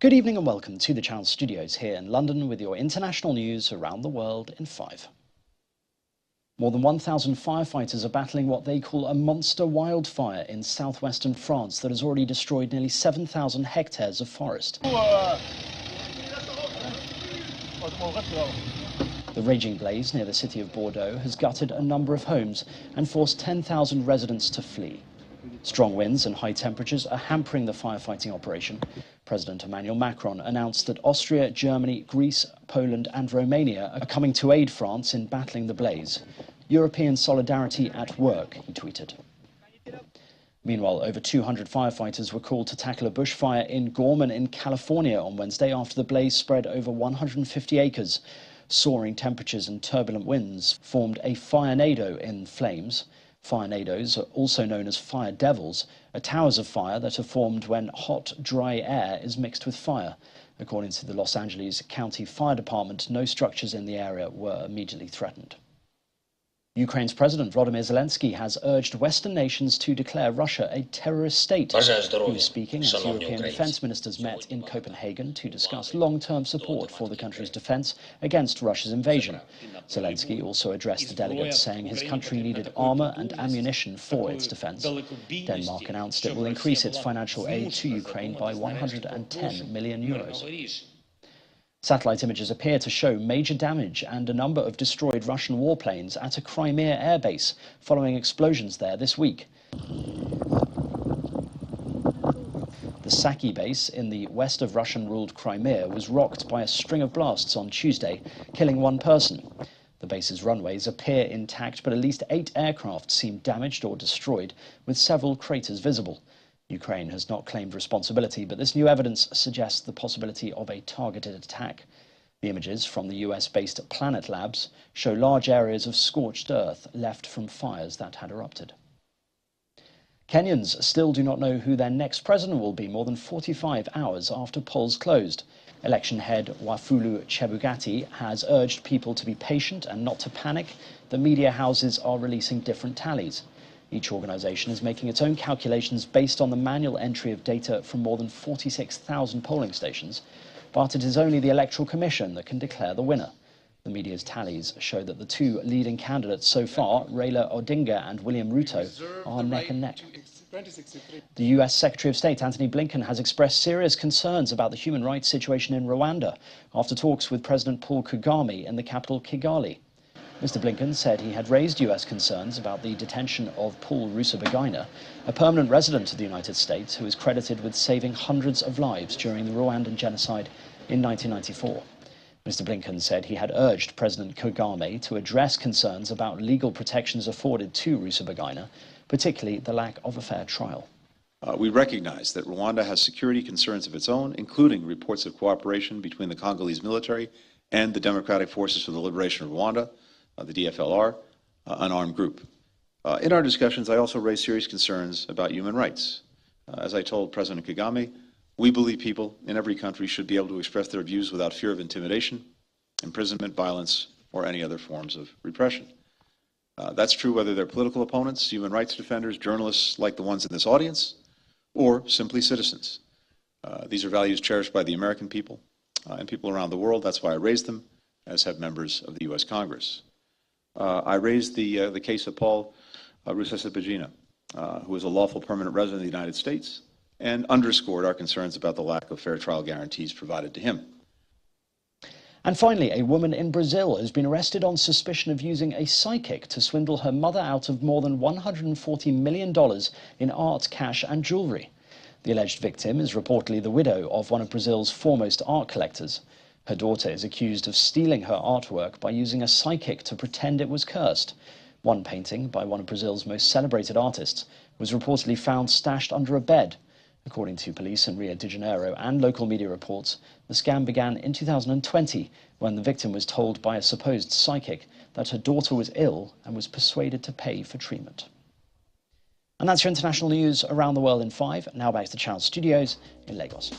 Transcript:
Good evening and welcome to the Channel Studios here in London with your international news around the world in 5. More than 1,000 firefighters are battling what they call a monster wildfire in southwestern France that has already destroyed nearly 7,000 hectares of forest. The raging blaze near the city of Bordeaux has gutted a number of homes and forced 10,000 residents to flee. Strong winds and high temperatures are hampering the firefighting operation. President Emmanuel Macron announced that Austria, Germany, Greece, Poland and Romania are coming to aid France in battling the blaze. European solidarity at work, he tweeted. Meanwhile, over 200 firefighters were called to tackle a bushfire in Gorman in California on Wednesday after the blaze spread over 150 acres. Soaring temperatures and turbulent winds formed a firenado in flames. Firenados, also known as fire devils, are towers of fire that are formed when hot, dry air is mixed with fire. According to the Los Angeles County Fire Department, no structures in the area were immediately threatened. Ukraine's President Volodymyr Zelensky has urged Western nations to declare Russia a terrorist state. He was speaking as European defence ministers met in Copenhagen to discuss long-term support for the country's defence against Russia's invasion. Zelensky also addressed the delegates, saying his country needed armour and ammunition for its defence. Denmark announced it will increase its financial aid to Ukraine by €110 million. Satellite images appear to show major damage and a number of destroyed Russian warplanes at a Crimea airbase following explosions there this week. The Saki base in the west of Russian-ruled Crimea was rocked by a string of blasts on Tuesday, killing one person. The base's runways appear intact, but at least 8 aircraft seem damaged or destroyed, with several craters visible. Ukraine has not claimed responsibility, but this new evidence suggests the possibility of a targeted attack. The images from the US-based Planet Labs show large areas of scorched earth left from fires that had erupted. Kenyans still do not know who their next president will be more than 45 hours after polls closed. Election head Wafulu Chebukati has urged people to be patient and not to panic. The media houses are releasing different tallies. Each organisation is making its own calculations based on the manual entry of data from more than 46,000 polling stations, but it is only the Electoral Commission that can declare the winner. The media's tallies show that the two leading candidates so far, Raila Odinga and William Ruto, are neck and neck. The US Secretary of State Antony Blinken has expressed serious concerns about the human rights situation in Rwanda after talks with President Paul Kagame in the capital Kigali. Mr. Blinken said he had raised US concerns about the detention of Paul Rusesabagina, a permanent resident of the United States who is credited with saving hundreds of lives during the Rwandan genocide in 1994. Mr. Blinken said he had urged President Kagame to address concerns about legal protections afforded to Rusesabagina, particularly the lack of a fair trial. We recognize that Rwanda has security concerns of its own, including reports of cooperation between the Congolese military and the Democratic Forces for the Liberation of Rwanda, the DFLR, an armed group. In our discussions, I also raised serious concerns about human rights. As I told President Kagame, we believe people in every country should be able to express their views without fear of intimidation, imprisonment, violence, or any other forms of repression. That's true whether they're political opponents, human rights defenders, journalists like the ones in this audience, or simply citizens. These are values cherished by the American people and people around the world. That's why I raised them, as have members of the U.S. Congress. I raised the case of Paul Rusesabagina, who is a lawful permanent resident of the United States, and underscored our concerns about the lack of fair trial guarantees provided to him. And finally, a woman in Brazil has been arrested on suspicion of using a psychic to swindle her mother out of more than $140 million in art, cash and jewellery. The alleged victim is reportedly the widow of one of Brazil's foremost art collectors. Her daughter is accused of stealing her artwork by using a psychic to pretend it was cursed. One painting by one of Brazil's most celebrated artists was reportedly found stashed under a bed. According to police in Rio de Janeiro and local media reports, the scam began in 2020 when the victim was told by a supposed psychic that her daughter was ill and was persuaded to pay for treatment. And that's your international news around the world in 5. Now back to the Channel Studios in Lagos.